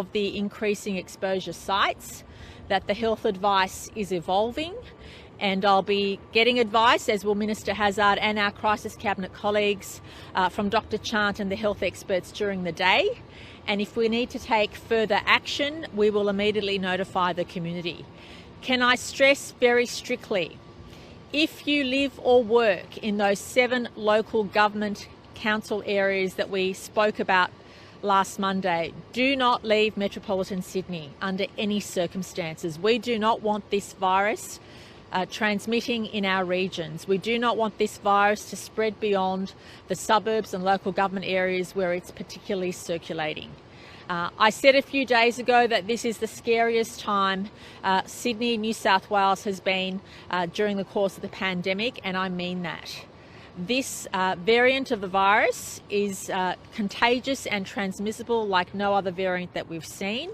of the increasing exposure sites, that the health advice is evolving, and I'll be getting advice, as will Minister Hazzard and our Crisis Cabinet colleagues, from Dr Chant and the health experts during the day. And if we need to take further action, we will immediately notify the community. Can I stress very strictly, if you live or work in those 7 local government council areas that we spoke about last Monday, do not leave metropolitan Sydney under any circumstances. We do not want this virus transmitting in our regions. We do not want this virus to spread beyond the suburbs and local government areas where it's particularly circulating. I said a few days ago that this is the scariest time Sydney, New South Wales has been during the course of the pandemic, and I mean that. This variant of the virus is contagious and transmissible like no other variant that we've seen,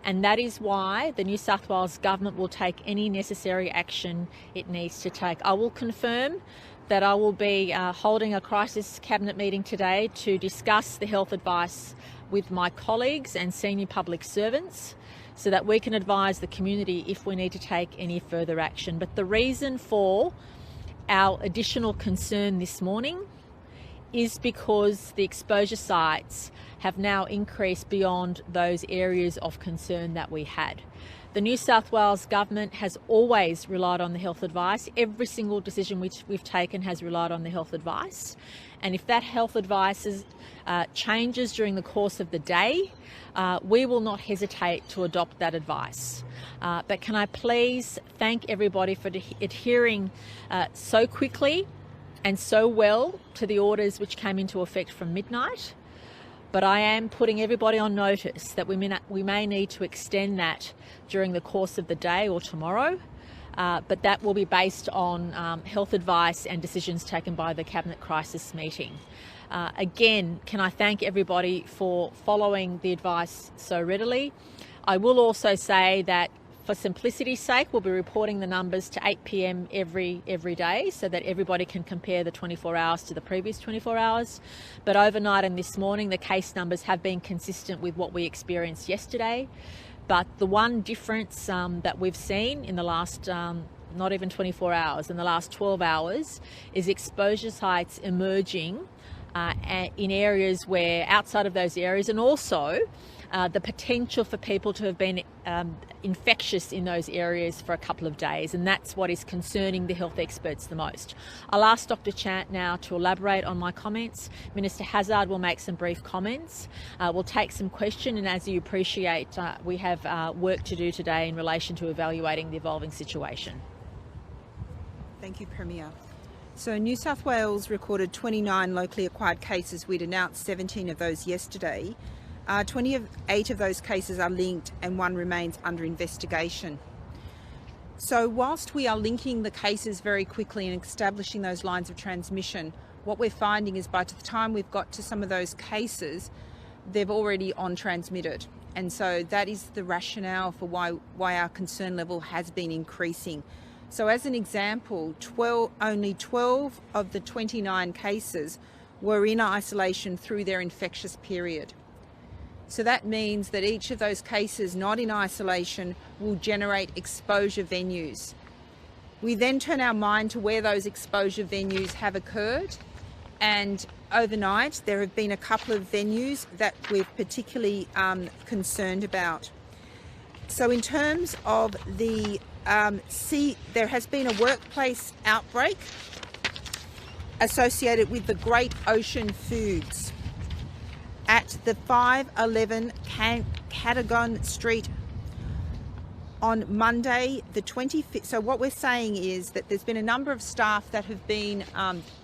and that is why the New South Wales Government will take any necessary action it needs to take. I will confirm that I will be holding a Crisis Cabinet meeting today to discuss the health advice with my colleagues and senior public servants so that we can advise the community if we need to take any further action. But the reason for our additional concern this morning is because the exposure sites have now increased beyond those areas of concern that we had. The New South Wales Government has always relied on the health advice. Every single decision which we've taken has relied on the health advice. And if that health advice changes during the course of the day, we will not hesitate to adopt that advice. But can I please thank everybody for adhering so quickly and so well to the orders which came into effect from midnight. But I am putting everybody on notice that we may need to extend that during the course of the day or tomorrow, but that will be based on health advice and decisions taken by the Cabinet Crisis meeting. Again, can I thank everybody for following the advice so readily. I will also say that for simplicity's sake, we'll be reporting the numbers to 8 p.m. every day so that everybody can compare the 24 hours to the previous 24 hours. But overnight and this morning, the case numbers have been consistent with what we experienced yesterday. But the one difference that we've seen in the last not even 24 hours, in the last 12 hours, is exposure sites emerging in areas where, outside of those areas, and also the potential for people to have been infectious in those areas for a couple of days, and that's what is concerning the health experts the most. I'll ask Dr Chant now to elaborate on my comments. Minister Hazzard will make some brief comments. We'll take some questions, and as you appreciate, we have work to do today in relation to evaluating the evolving situation. Thank you, Premier. So New South Wales recorded 29 locally acquired cases. We'd announced 17 of those yesterday. 28 of those cases are linked and 1 remains under investigation. So whilst we are linking the cases very quickly and establishing those lines of transmission, what we're finding is by the time we've got to some of those cases, they've already on-transmitted. And so that is the rationale for why our concern level has been increasing. So as an example, only 12 of the 29 cases were in isolation through their infectious period. So that means that each of those cases not in isolation will generate exposure venues. We then turn our mind to where those exposure venues have occurred, and overnight there have been a couple of venues that we're particularly concerned about. So in terms of the there has been a workplace outbreak associated with the Great Ocean Foods at the 511 Cadogan Street on Monday the 25th. So what we're saying is that there's been a number of staff that have been,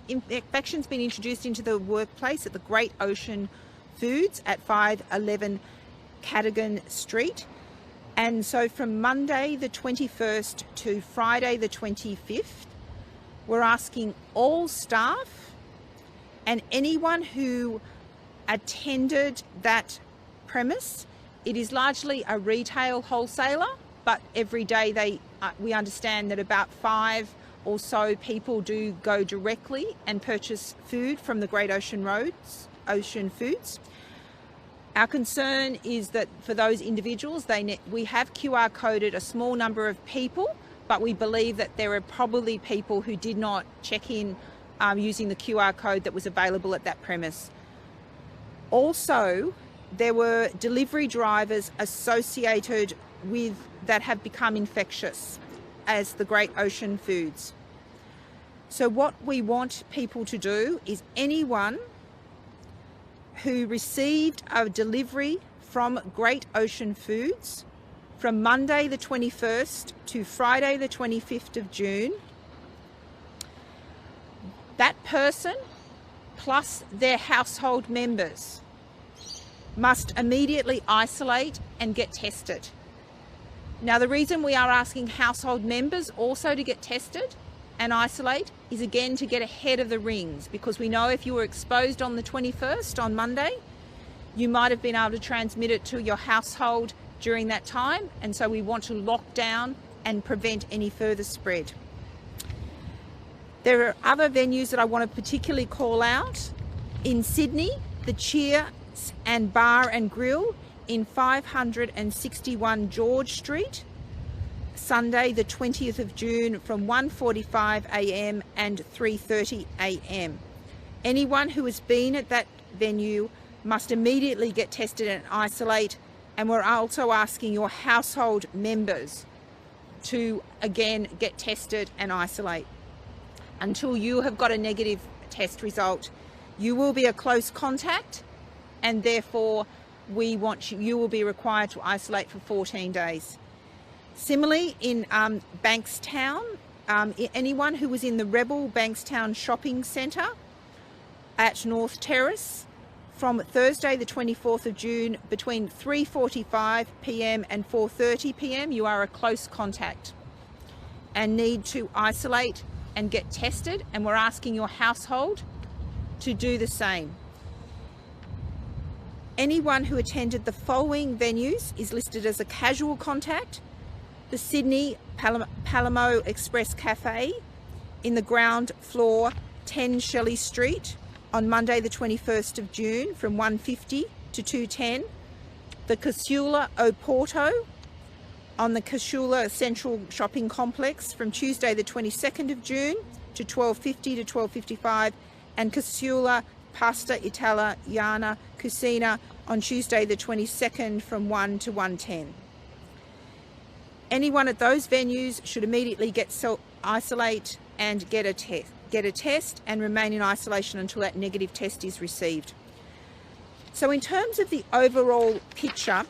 infections been introduced into the workplace at the Great Ocean Foods at 511 Cadogan Street. And so from Monday the 21st to Friday the 25th, we're asking all staff and anyone who attended that premise. It is largely a retail wholesaler, but every day we understand that about 5 or so people do go directly and purchase food from the Great Ocean Foods. Our concern is that for those individuals, we have QR coded a small number of people, but we believe that there are probably people who did not check in using the QR code that was available at that premise. Also, there were delivery drivers associated with that have become infectious as the Great Ocean Foods. So what we want people to do is anyone who received a delivery from Great Ocean Foods from Monday the 21st to Friday the 25th of June, that person plus their household members must immediately isolate and get tested. Now, the reason we are asking household members also to get tested and isolate is again to get ahead of the rings, because we know if you were exposed on the 21st, on Monday, you might have been able to transmit it to your household during that time, and so we want to lock down and prevent any further spread. There are other venues that I want to particularly call out. In Sydney, the Cheer and Bar and Grill in 561 George Street, Sunday the 20th of June from 1:45 a.m. and 3:30 a.m. Anyone who has been at that venue must immediately get tested and isolate, and we're also asking your household members to again get tested and isolate. Until you have got a negative test result, you will be a close contact, and therefore you will be required to isolate for 14 days. Similarly, in Bankstown, anyone who was in the Rebel Bankstown Shopping Centre at North Terrace from Thursday the 24th of June between 3:45 p.m. and 4:30 p.m, you are a close contact and need to isolate and get tested, and we're asking your household to do the same. Anyone who attended the following venues is listed as a casual contact: the Sydney Palamo Express Cafe in the ground floor 10 Shelley Street on Monday the 21st of June from 1:50 to 2:10, the Casula Oporto on the Casula Central Shopping Complex from Tuesday the 22nd of June to 12:50 to 12:55, and Casula Pasta Italiana Cucina on Tuesday the 22nd from 1 to 1:10. Anyone at those venues should immediately isolate and get a test and remain in isolation until that negative test is received. So in terms of the overall picture,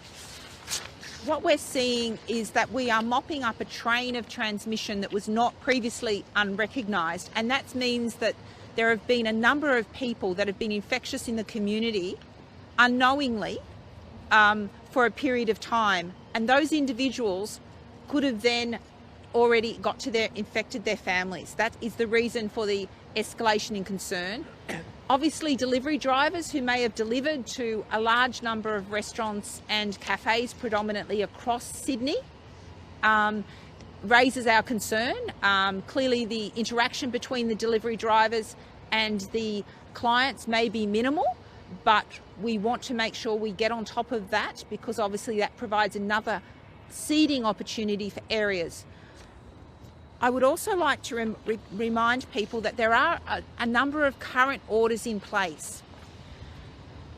what we're seeing is that we are mopping up a train of transmission that was not previously unrecognised, and that means that there have been a number of people that have been infectious in the community unknowingly for a period of time, and those individuals could have then already infected their families. That is the reason for the escalation in concern. Obviously, delivery drivers who may have delivered to a large number of restaurants and cafes, predominantly across Sydney, raises our concern. Clearly, the interaction between the delivery drivers and the clients may be minimal, but we want to make sure we get on top of that, because obviously that provides another seeding opportunity for areas. I would also like to remind people that there are a number of current orders in place.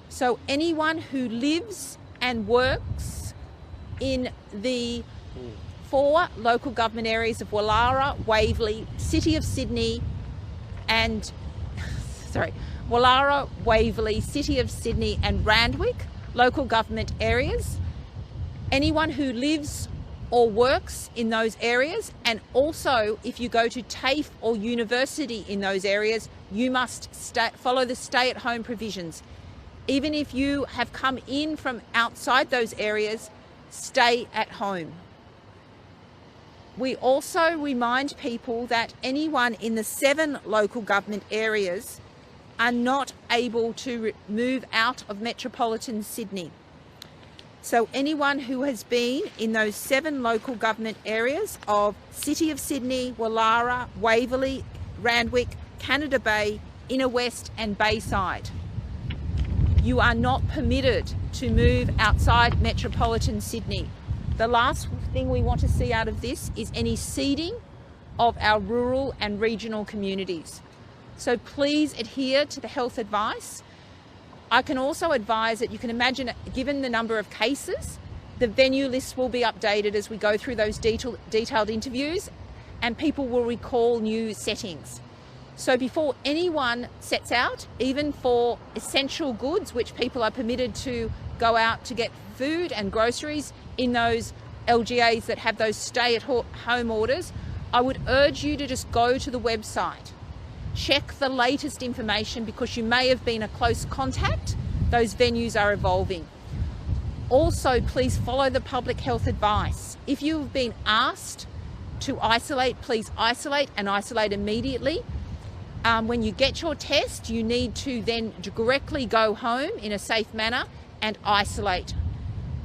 So anyone who lives and works in the 4 local government areas of Woollahra, Waverley, City of Sydney and Woollahra, Waverley, City of Sydney and Randwick local government areas, anyone who lives or works in those areas, and also if you go to TAFE or university in those areas, you must follow the stay-at-home provisions. Even if you have come in from outside those areas, stay at home. We also remind people that anyone in the 7 local government areas are not able to move out of metropolitan Sydney. So anyone who has been in those 7 local government areas of City of Sydney, Woollahra, Waverley, Randwick, Canada Bay, Inner West and Bayside, you are not permitted to move outside metropolitan Sydney. The last thing we want to see out of this is any seeding of our rural and regional communities. So please adhere to the health advice. I can also advise that you can imagine, given the number of cases, the venue list will be updated as we go through those detailed interviews, and people will recall new settings. So before anyone sets out, even for essential goods, which people are permitted to go out to get food and groceries in those LGAs that have those stay-at-home orders, I would urge you to just go to the website. Check the latest information, because you may have been a close contact. Those venues are evolving. Also, please follow the public health advice. If you've been asked to isolate, please isolate, and isolate immediately. When you get your test, you need to then directly go home in a safe manner and isolate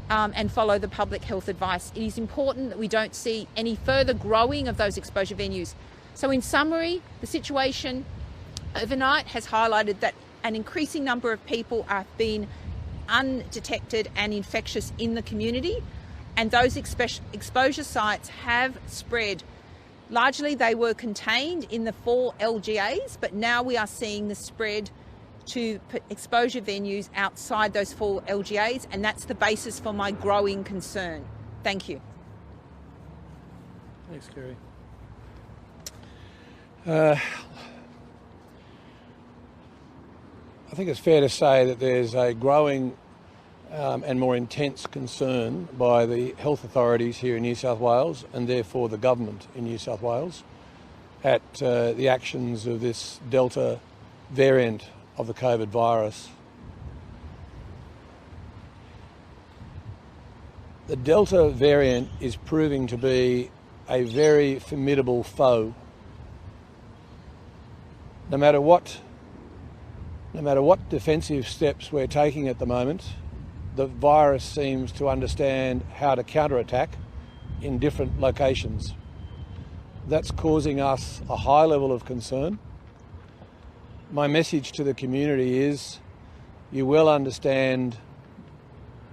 and follow the public health advice. It is important that we don't see any further growing of those exposure venues. So in summary, the situation overnight has highlighted that an increasing number of people have been undetected and infectious in the community, and those exposure sites have spread. Largely they were contained in the 4 LGAs, but now we are seeing the spread to exposure venues outside those 4 LGAs, and that's the basis for my growing concern. Thank you. Thanks, Kerry. I think it's fair to say that there's a growing and more intense concern by the health authorities here in New South Wales, and therefore the government in New South Wales, at the actions of this Delta variant of the COVID virus. The Delta variant is proving to be a very formidable foe. No matter what defensive steps we're taking at the moment, the virus seems to understand how to counterattack in different locations. That's causing us a high level of concern. My message to the community is, you will understand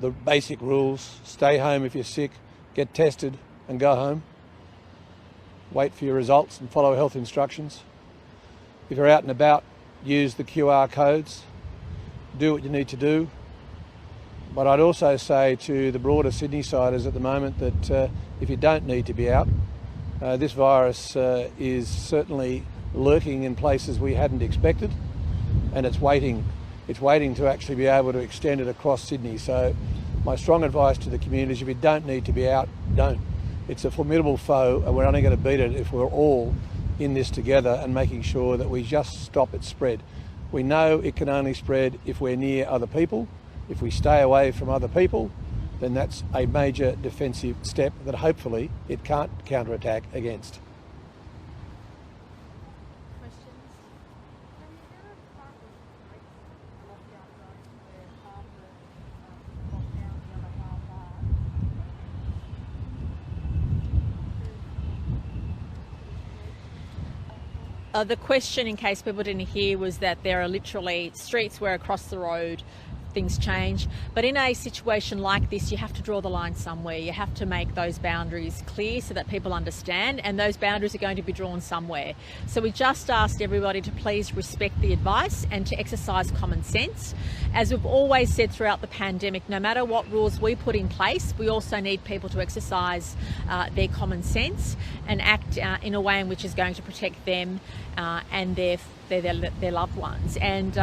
the basic rules. Stay home if you're sick, get tested and go home. Wait for your results and follow health instructions. If you're out and about, use the QR codes, do what you need to do. But I'd also say to the broader Sydney-siders at the moment that if you don't need to be out, this virus is certainly lurking in places we hadn't expected, and it's waiting to actually be able to extend it across Sydney. So my strong advice to the community is, if you don't need to be out, don't. It's a formidable foe, and we're only going to beat it if we're all in this together and making sure that we just stop its spread. We know it can only spread if we're near other people. If we stay away from other people, then that's a major defensive step that hopefully it can't counterattack against. The question, in case people didn't hear, was that there are literally streets where across the road things change. But in a situation like this, you have to draw the line somewhere. You have to make those boundaries clear so that people understand, and those boundaries are going to be drawn somewhere. So we just asked everybody to please respect the advice and to exercise common sense. As we've always said throughout the pandemic, no matter what rules we put in place, we also need people to exercise their common sense and act in a way in which is going to protect them and their loved ones. And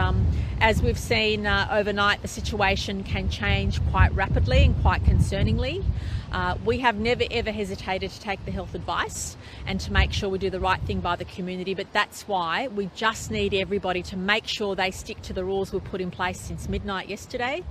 as we've seen overnight, the situation can change quite rapidly and quite concerningly. We have never ever hesitated to take the health advice and to make sure we do the right thing by the community, but that's why we just need everybody to make sure they stick to the rules we've put in place since midnight yesterday.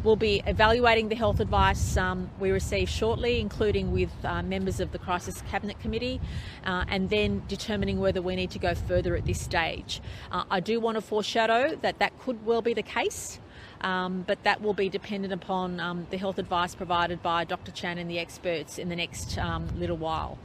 We'll be evaluating the health advice we receive shortly, including with members of the Crisis Cabinet Committee, and then determining whether we need to go further at this stage. I do want to foreshadow that that could well be the case. But that will be dependent upon the health advice provided by Dr. Chan and the experts in the next little while.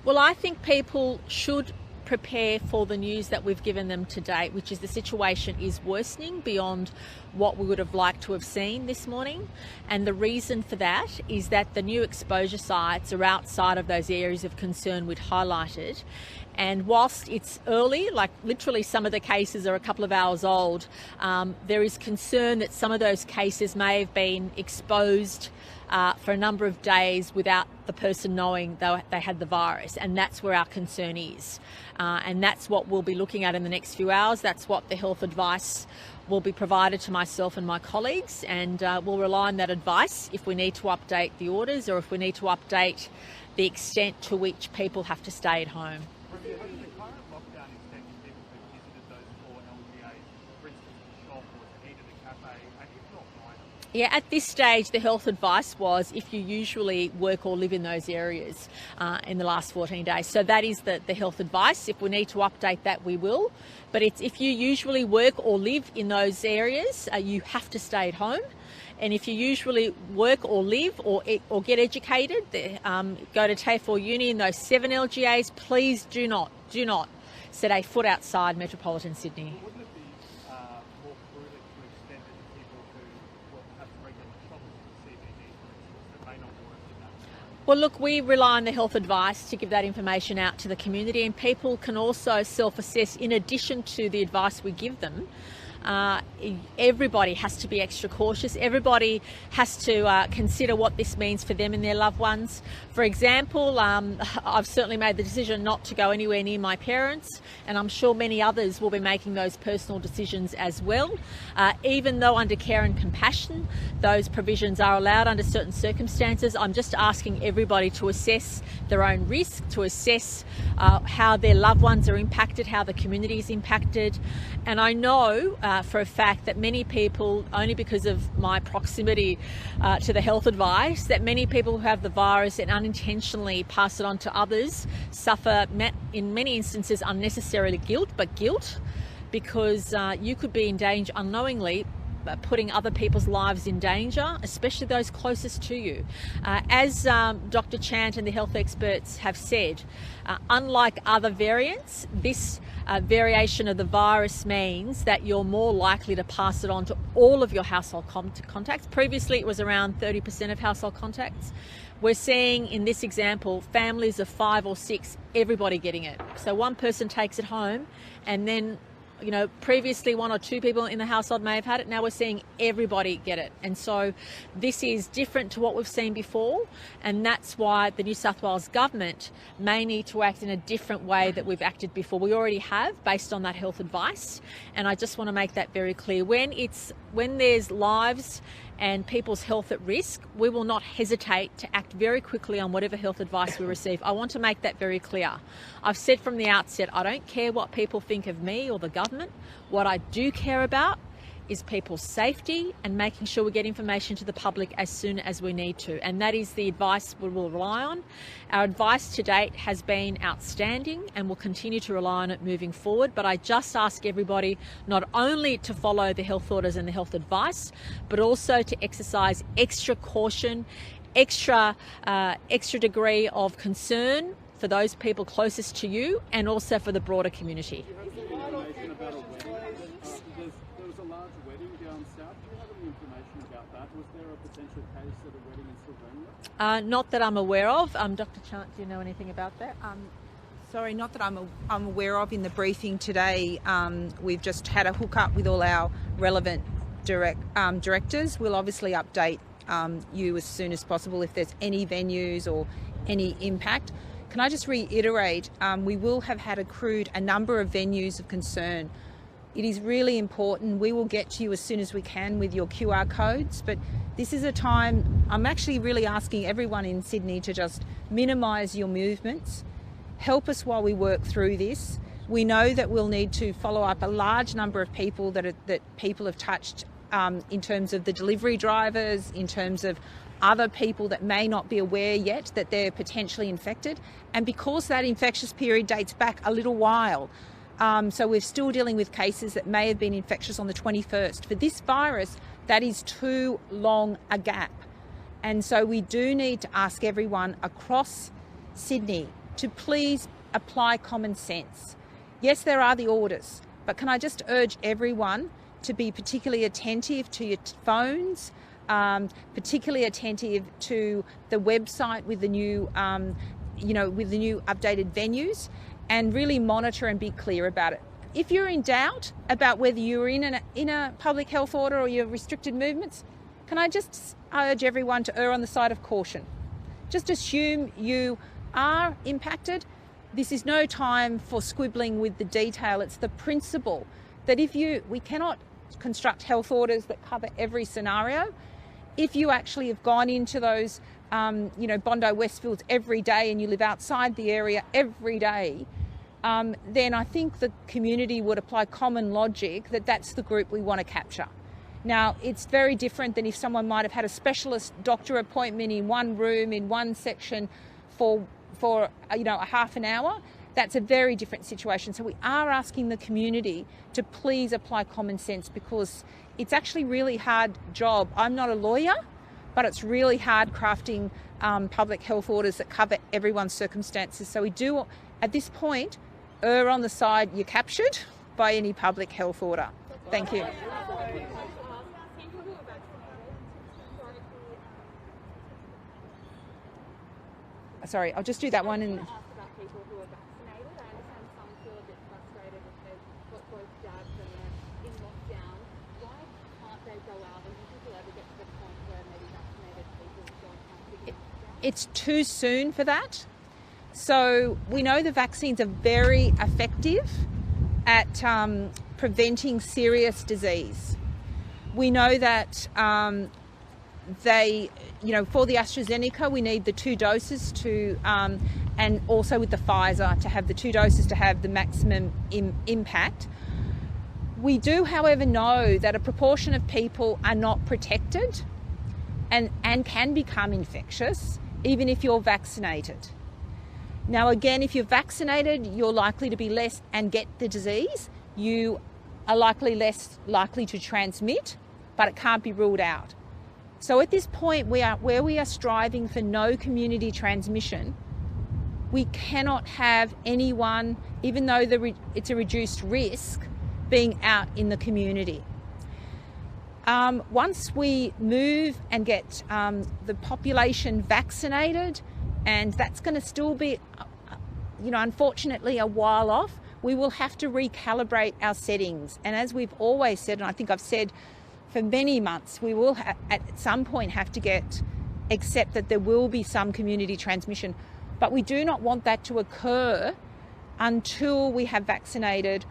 Well, I think people should prepare for the news that we've given them to date, which is the situation is worsening beyond what we would have liked to have seen this morning. And the reason for that is that the new exposure sites are outside of those areas of concern we'd highlighted. And whilst it's early, like literally some of the cases are a couple of hours old, there is concern that some of those cases may have been exposed for a number of days without the person knowing they had the virus, and that's where our concern is. And that's what we'll be looking at in the next few hours. That's what the health advice will be provided to myself and my colleagues, and we'll rely on that advice if we need to update the orders or if we need to update the extent to which people have to stay at home. Has the current lockdown extended people who visited those 4 LGAs, for instance, the shop or to eat at a cafe, and if not, minor? Yeah, at this stage, the health advice was if you usually work or live in those areas in the last 14 days. So that is the health advice. If we need to update that, we will. But it's if you usually work or live in those areas, you have to stay at home. And if you usually work or live or get educated, go to TAFE or uni in those 7 LGAs, please do not set a foot outside metropolitan Sydney. Wouldn't it be more prudent to extend it to people who have regular shoppers in the CBD, for instance, that may not work in that? Well, look, we rely on the health advice to give that information out to the community, and people can also self-assess in addition to the advice we give them. Everybody has to be extra cautious. Everybody has to consider what this means for them and their loved ones. For example, I've certainly made the decision not to go anywhere near my parents, and I'm sure many others will be making those personal decisions as well. Even though under care and compassion, those provisions are allowed under certain circumstances, I'm just asking everybody to assess their own risk, to assess how their loved ones are impacted, how the community is impacted. And I know for a fact that many people, only because of my proximity to the health advice, that many people who have the virus and unintentionally pass it on to others suffer, in many instances, unnecessarily guilt, because you could be in danger unknowingly, putting other people's lives in danger, especially those closest to you. As Dr. Chant and the health experts have said, unlike other variants, this variation of the virus means that you're more likely to pass it on to all of your household contacts. Previously, it was around 30% of household contacts. We're seeing in this example, families of 5 or 6, everybody getting it. So one person takes it home, and then previously 1 or 2 people in the household may have had it. Now we're seeing everybody get it. And so this is different to what we've seen before. And that's why the New South Wales government may need to act in a different way that we've acted before. We already have, based on that health advice. And I just want to make that very clear. When there's lives and people's health at risk, we will not hesitate to act very quickly on whatever health advice we receive. I want to make that very clear. I've said from the outset, I don't care what people think of me or the government. What I do care about is people's safety and making sure we get information to the public as soon as we need to. And that is the advice we will rely on. Our advice to date has been outstanding and we'll continue to rely on it moving forward. But I just ask everybody not only to follow the health orders and the health advice, but also to exercise extra caution, extra degree of concern for those people closest to you and also for the broader community. There was a large wedding down south. Do you have any information about that? Was there a potential case at a wedding in Sylvania? Not that I'm aware of. Dr. Chant, do you know anything about that? Sorry, not that I'm aware of. In the briefing today, we've just had a hookup with all our relevant directors. We'll obviously update you as soon as possible if there's any venues or any impact. Can I just reiterate, we will have had accrued a number of venues of concern. It is really important. We will get to you as soon as we can with your QR codes, but this is a time, I'm actually really asking everyone in Sydney to just minimise your movements. Help us while we work through this. We know that we'll need to follow up a large number of people that people have touched in terms of the delivery drivers, in terms of other people that may not be aware yet that they're potentially infected. And because that infectious period dates back a little while, so we're still dealing with cases that may have been infectious on the 21st. For this virus, that is too long a gap. And so we do need to ask everyone across Sydney to please apply common sense. Yes, there are the orders, but can I just urge everyone to be particularly attentive to your phones, particularly attentive to the website with the new, with the new updated venues, and really monitor and be clear about it. If you're in doubt about whether you're in a public health order or you're restricted movements, can I just urge everyone to err on the side of caution? Just assume you are impacted. This is no time for squibbling with the detail. It's the principle that we cannot construct health orders that cover every scenario. If you actually have gone into those, Bondi Westfields every day and you live outside the area every day, then I think the community would apply common logic that that's the group we want to capture. Now, it's very different than if someone might have had a specialist doctor appointment in one room, in one section for a half an hour. That's a very different situation. So we are asking the community to please apply common sense, because it's actually a really hard job. I'm not a lawyer, but it's really hard crafting public health orders that cover everyone's circumstances. So we do, at this point, err on the side you're captured by any public health order. Thank you. Sorry, I'll just do that one. And People who are vaccinated. I understand some feel a bit frustrated if they've got both jabs and they're in lockdown. Why can't they go out, and do people ever get to the point where maybe vaccinated people don't have to get lockdown? It's too soon for that. So we know the vaccines are very effective at preventing serious disease. We know that for the AstraZeneca, we need the 2 doses to, and also with the Pfizer, to have the 2 doses to have the maximum impact. We do, however, know that a proportion of people are not protected and can become infectious even if you're vaccinated. Now, again, if you're vaccinated, you're likely to be less and get the disease. You are less likely to transmit, but it can't be ruled out. So at this point, where we are striving for no community transmission, we cannot have anyone, even though it's a reduced risk, being out in the community. Once we move and get the population vaccinated, and that's going to still be, unfortunately a while off, we will have to recalibrate our settings. And as we've always said, and I think I've said for many months, we will at some point have to accept that there will be some community transmission. But we do not want that to occur until we have vaccinated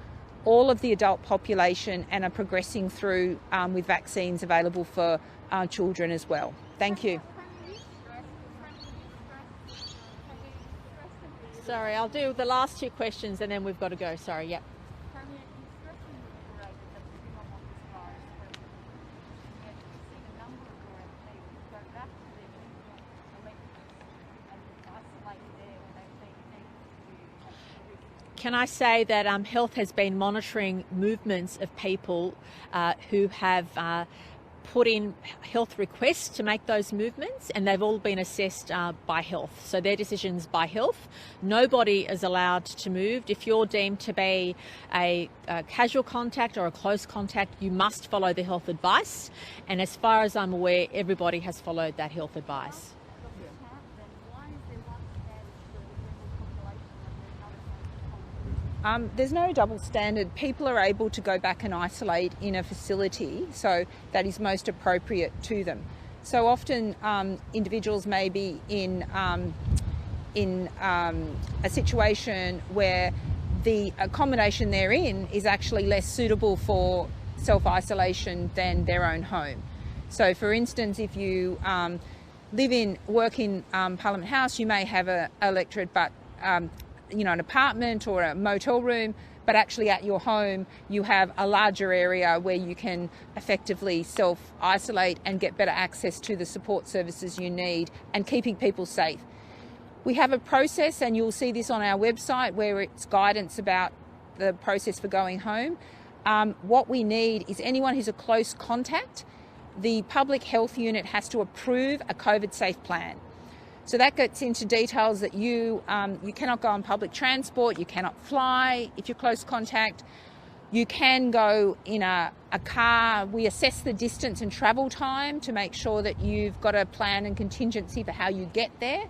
all of the adult population and are progressing through with vaccines available for our children as well. Thank you. Sorry, I'll do the last 2 questions and then we've got to go. Sorry, yep. Can I say that Health has been monitoring movements of people who have put in health requests to make those movements, and they've all been assessed by Health. So their decisions by Health. Nobody is allowed to move. If you're deemed to be a casual contact or a close contact, you must follow the health advice. And as far as I'm aware, everybody has followed that health advice. There's no double standard. People are able to go back and isolate in a facility, so that is most appropriate to them. So often individuals may be in a situation where the accommodation they're in is actually less suitable for self-isolation than their own home. So for instance, if you work in Parliament House, you may have an electorate, but an apartment or a motel room, but actually at your home you have a larger area where you can effectively self-isolate and get better access to the support services you need and keeping people safe. We have a process, and you'll see this on our website, where it's guidance about the process for going home. What we need is anyone who's a close contact, the public health unit has to approve a COVID safe plan. So that gets into details that you cannot go on public transport, you cannot fly if you're close contact. You can go in a car. We assess the distance and travel time to make sure that you've got a plan and contingency for how you get there.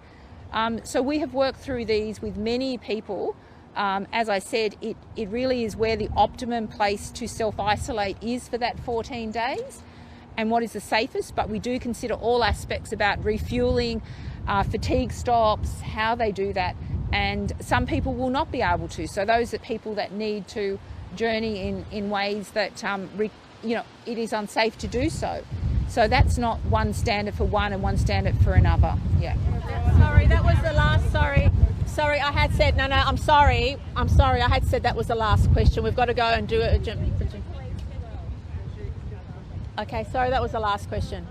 So we have worked through these with many people. As I said, it really is where the optimum place to self-isolate is for that 14 days and what is the safest, but we do consider all aspects about refueling, fatigue stops, how they do that, and some people will not be able to. So those are people that need to journey in ways that it is unsafe to do so. So that's not one standard for one and one standard for another. Yeah. Sorry, that was the last. Sorry, I had said no. I'm sorry. I had said that was the last question. We've got to go and do it. Okay, sorry, that was the last question.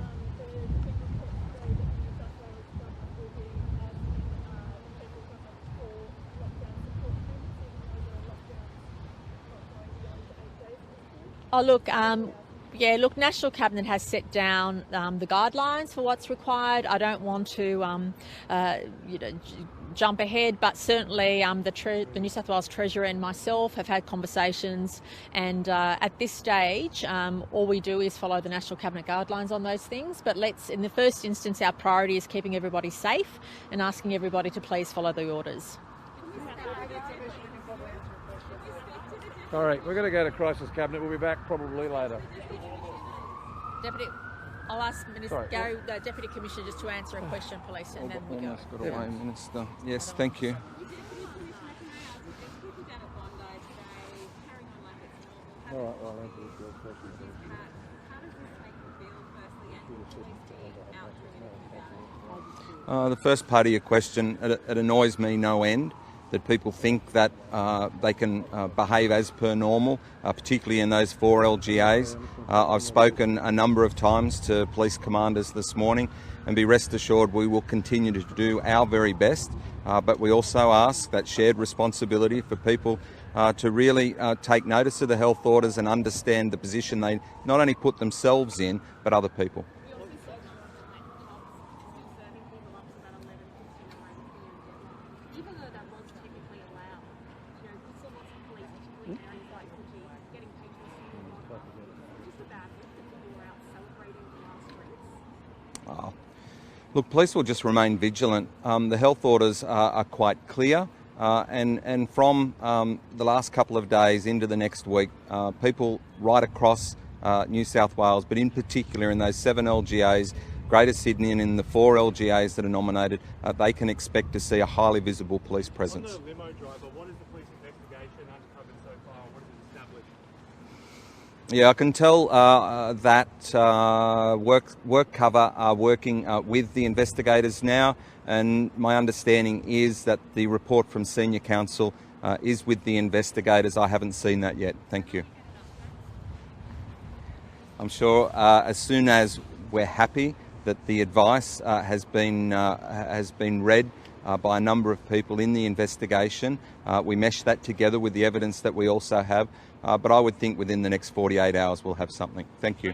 Oh, look, National Cabinet has set down the guidelines for what's required. I don't want to, jump ahead, but certainly the New South Wales Treasurer and myself have had conversations, and at this stage, all we do is follow the National Cabinet guidelines on those things. But in the first instance, our priority is keeping everybody safe and asking everybody to please follow the orders. All right, we're going to go to Crisis Cabinet. We'll be back probably later. Deputy, I'll ask Gary, the Deputy Commissioner, just to answer a question, please, and then we go. Almost got away, Minister. Yes, thank you. All right, well, I'll answer your question. The first part of your question, it annoys me no end that people think that they can behave as per normal, particularly in those 4 LGAs. I've spoken a number of times to police commanders this morning, and be rest assured we will continue to do our very best, but we also ask that shared responsibility for people to really take notice of the health orders and understand the position they not only put themselves in, but other people. Look, police will just remain vigilant. The health orders are quite clear, and from the last couple of days into the next week, people right across New South Wales, but in particular in those 7 LGAs, Greater Sydney, and in the 4 LGAs that are nominated, they can expect to see a highly visible police presence. On the limo driver, what is the police investigation uncovered so far? What is it established? Yeah, I can tell that work cover are working with the investigators now, and my understanding is that the report from Senior Counsel is with the investigators. I haven't seen that yet. Thank you. I'm sure as soon as we're happy that the advice has been read by a number of people in the investigation, we mesh that together with the evidence that we also have. But I would think within the next 48 hours we'll have something. Thank you.